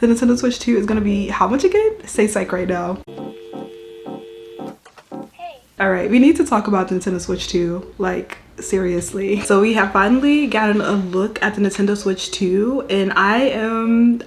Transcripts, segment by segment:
The Nintendo Switch 2 is gonna be how much again? Say psych right now. All right, we need to talk about the Nintendo Switch 2, like seriously. So we have finally gotten a look at the Nintendo Switch 2 and I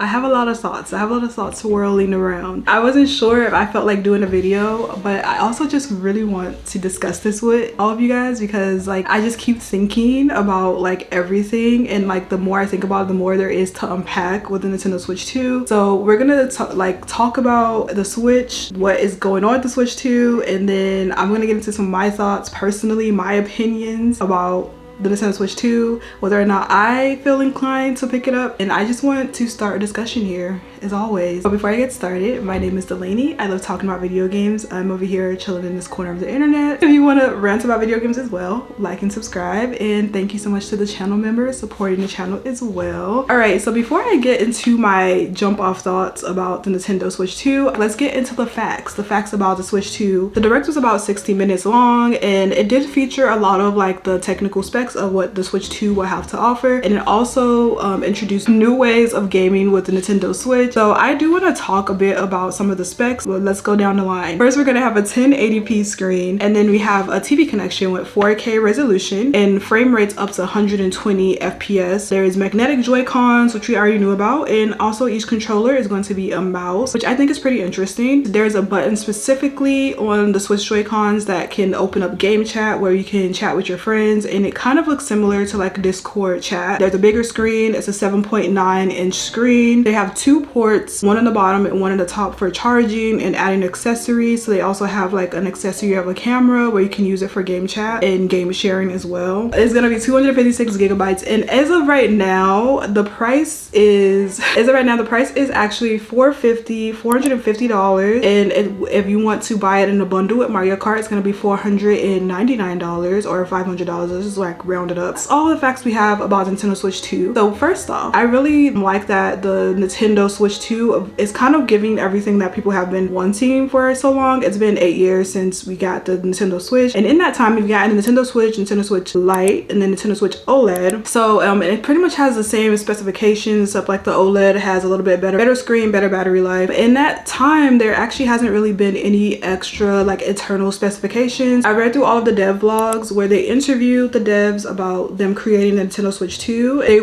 have a lot of thoughts. I have a lot of thoughts swirling around. I wasn't sure if I felt like doing a video, but I also just really want to discuss this with all of you guys because like I just keep thinking about like everything, and like the more I think about it, the more there is to unpack with the Nintendo Switch 2. So we're gonna talk about the Switch, what is going on with the Switch 2, and then I'm gonna get into some of my thoughts personally, my opinions about the Nintendo Switch 2, whether or not I feel inclined to pick it up, and I just want to start a discussion here as always. But before I get started, my name is Delaney. I love talking about video games. I'm over here chilling in this corner of the internet. If you want to rant about video games as well, like and subscribe, and thank you so much to the channel members supporting the channel as well. All right, so before I get into my jump off thoughts about the Nintendo Switch 2, let's get into the facts about the Switch 2. The direct was about 60 minutes long, and it did feature a lot of like the technical specs of what the Switch 2 will have to offer, and it also introduced new ways of gaming with the Nintendo Switch. So I do want to talk a bit about some of the specs, but let's go down the line. First, we're going to have a 1080p screen, and then we have a TV connection with 4K resolution and frame rates up to 120 FPS. There is magnetic Joy-Cons, which we already knew about, and also each controller is going to be a mouse, which I think is pretty interesting. There's a button specifically on the Switch Joy-Cons that can open up game chat where you can chat with your friends, and it kind of looks similar to like Discord chat. There's a bigger screen. It's a 7.9-inch screen. They have two ports, one on the bottom and one on the top for charging and adding accessories. So they also have like an accessory of a camera where you can use it for game chat and game sharing as well. It's gonna be 256 gigabytes, and as of right now the price is actually $450, and if you want to buy it in a bundle with Mario Kart, it's gonna be $499 or $500. This is like rounded up. That's all the facts we have about Nintendo Switch 2. So first off, I really like that the Nintendo Switch 2 is kind of giving everything that people have been wanting for so long. It's been 8 years since we got the Nintendo Switch, and in that time we've gotten the Nintendo Switch, Nintendo Switch Lite, and then Nintendo Switch OLED. So it pretty much has the same specifications, except like the OLED has a little bit better screen, better battery life. But in that time there actually hasn't really been any extra like internal specifications. I read through all of the dev blogs where they interviewed the devs about them creating the Nintendo Switch 2. They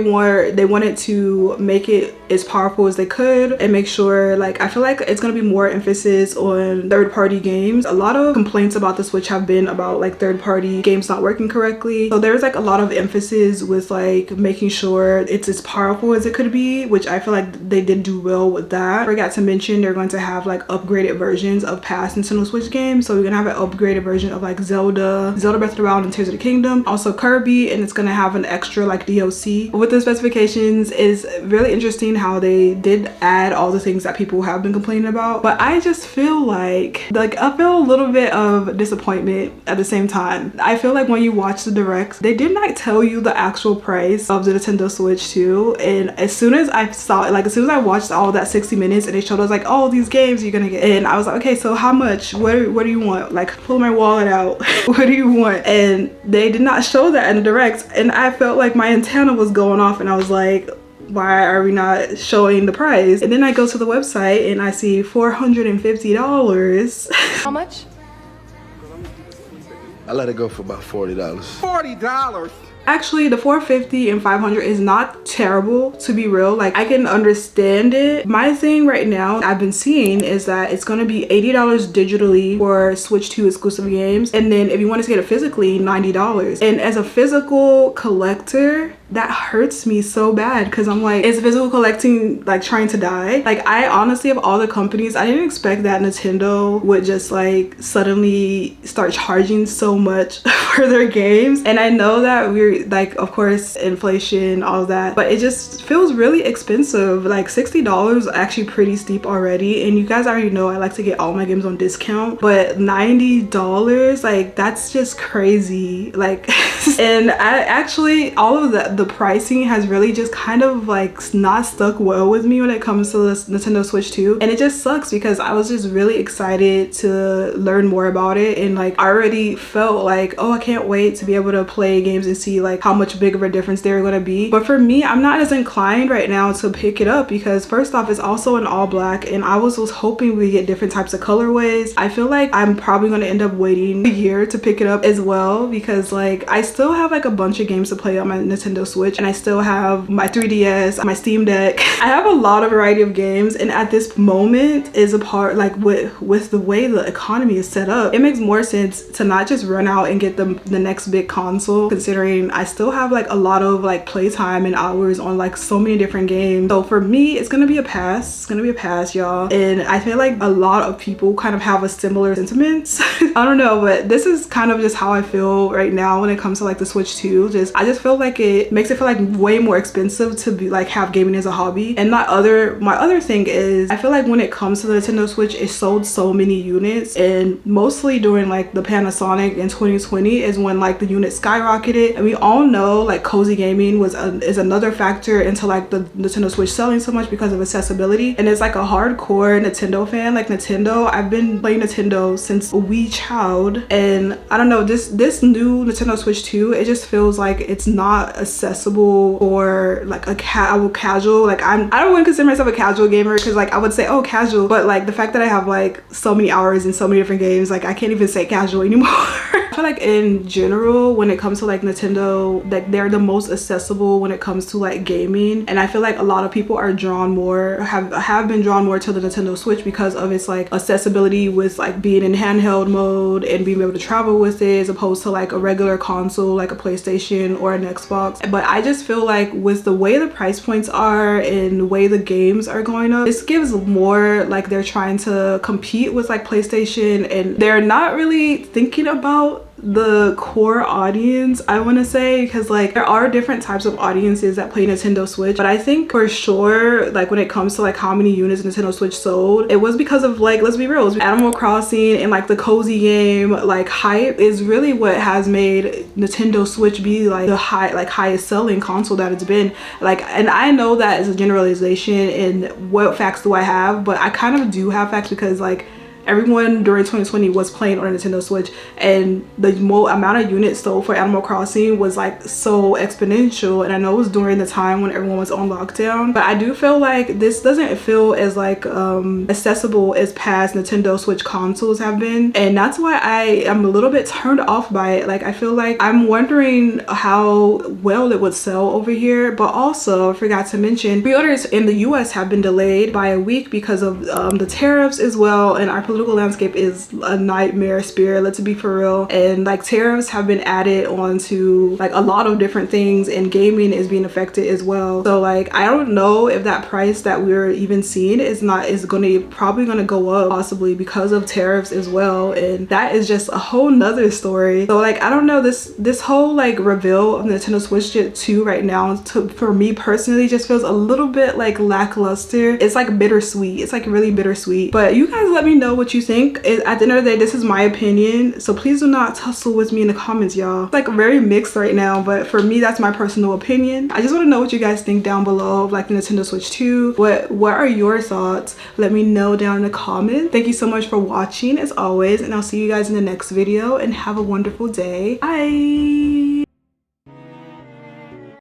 wanted to make it as powerful as they could and make sure, like, I feel like it's gonna be more emphasis on third-party games. A lot of complaints about the Switch have been about like third-party games not working correctly. So there's like a lot of emphasis with like making sure it's as powerful as it could be, which I feel like they did do well with that. I forgot to mention they're going to have like upgraded versions of past Nintendo Switch games. So we're gonna have an upgraded version of like Zelda Breath of the Wild and Tears of the Kingdom, also Kirby, and it's gonna have an extra like DLC. With the specifications, is really interesting how they did add all the things that people have been complaining about, but I just feel like I feel a little bit of disappointment at the same time. I feel like when you watch the direct, they did not tell you the actual price of the Nintendo Switch 2, and as soon as I saw it, like as soon as I watched all that 60 minutes and they showed us like, oh, these games you're gonna get, and I was like, okay, so how much, what do you want? Like, pull my wallet out. What do you want? And they did not show that in the direct, and I felt like my antenna was going off, and I was like, why are we not showing the price? And then I go to the website and I see $450. How much? I let it go for about $40. $40? Actually, the $450 and $500 is not terrible, to be real. Like, I can understand it. My thing right now I've been seeing is that it's gonna be $80 digitally for Switch 2 exclusive games, and then if you want to get it physically, $90. And as a physical collector, that hurts me so bad because I'm like, is physical collecting like trying to die? Like, I honestly, of all the companies, I didn't expect that Nintendo would just like suddenly start charging so much for their games. And I know that we're like, of course, inflation, all of that, but it just feels really expensive. Like $60 is actually pretty steep already, and you guys already know I like to get all my games on discount, but $90, like that's just crazy. Like and I actually, all of the pricing has really just kind of like not stuck well with me when it comes to this Nintendo Switch 2, and it just sucks because I was just really excited to learn more about it, and like I already felt like, oh, I can't wait to be able to play games and see like how much big of a difference they're going to be. But for me, I'm not as inclined right now to pick it up because first off, it's also in all black, and I was hoping we get different types of colorways. I feel like I'm probably going to end up waiting a year to pick it up as well, because like I still have like a bunch of games to play on my Nintendo Switch, and I still have my 3DS, my Steam Deck. I have a lot of variety of games, and at this moment is a part like with the way the economy is set up, it makes more sense to not just run out and get the next big console, considering I still have like a lot of like playtime and hours on like so many different games. So for me, it's gonna be a pass. It's gonna be a pass, y'all. And I feel like a lot of people kind of have a similar sentiments. I don't know, but this is kind of just how I feel right now when it comes to like the Switch 2. I just feel like it makes it feel like way more expensive to be like have gaming as a hobby. And my other thing is I feel like when it comes to the Nintendo Switch, it sold so many units, and mostly during like the Panasonic in 2020 is when like the units skyrocketed. And we all know like cozy gaming is another factor into like the Nintendo Switch selling so much because of accessibility. And it's like a hardcore Nintendo fan, like Nintendo, I've been playing Nintendo since a wee child, and I don't know, this new Nintendo Switch 2, it just feels like it's not accessible for like a casual, like I don't want to consider myself a casual gamer because like I would say, oh, casual, but like the fact that I have like so many hours in so many different games, like I can't even say casual anymore. I feel like in general when it comes to like Nintendo, like they're the most accessible when it comes to like gaming, and I feel like a lot of people are drawn more, have been drawn more to the Nintendo Switch because of its like accessibility with like being in handheld mode and being able to travel with it, as opposed to like a regular console like a PlayStation or an Xbox. But I just feel like with the way the price points are and the way the games are going up, this gives more like they're trying to compete with like PlayStation, and they're not really thinking about the core audience, I want to say, because like there are different types of audiences that play Nintendo Switch, but I think for sure like when it comes to like how many units Nintendo Switch sold, it was because of like, let's be real, Animal Crossing and like the cozy game like hype is really what has made Nintendo Switch be like the highest selling console that it's been. Like, and I know that is a generalization and what facts do I have, but I kind of do have facts because like everyone during 2020 was playing on a Nintendo Switch, and the amount of units sold for Animal Crossing was like so exponential. And I know it was during the time when everyone was on lockdown, but I do feel like this doesn't feel as like accessible as past Nintendo Switch consoles have been, and that's why I am a little bit turned off by it. Like I feel like I'm wondering how well it would sell over here. But also I forgot to mention pre-orders in the US have been delayed by a week because of the tariffs as well, and our political landscape is a nightmare spirit, let's be for real. And like tariffs have been added onto like a lot of different things, and gaming is being affected as well. So like I don't know if that price that we're even seeing is probably gonna go up, possibly because of tariffs as well, and that is just a whole nother story. So like I don't know, this whole like reveal of Nintendo Switch 2 right now for me personally just feels a little bit like lackluster. It's like bittersweet, it's like really bittersweet. But you guys let me know what you think. At the end of the day, this is my opinion, so please do not tussle with me in the comments, y'all. It's like very mixed right now, but for me that's my personal opinion. I just want to know what you guys think down below of like the Nintendo Switch 2. What are your thoughts? Let me know down in the comments. Thank you so much for watching as always, and I'll see you guys in the next video, and have a wonderful day. Bye.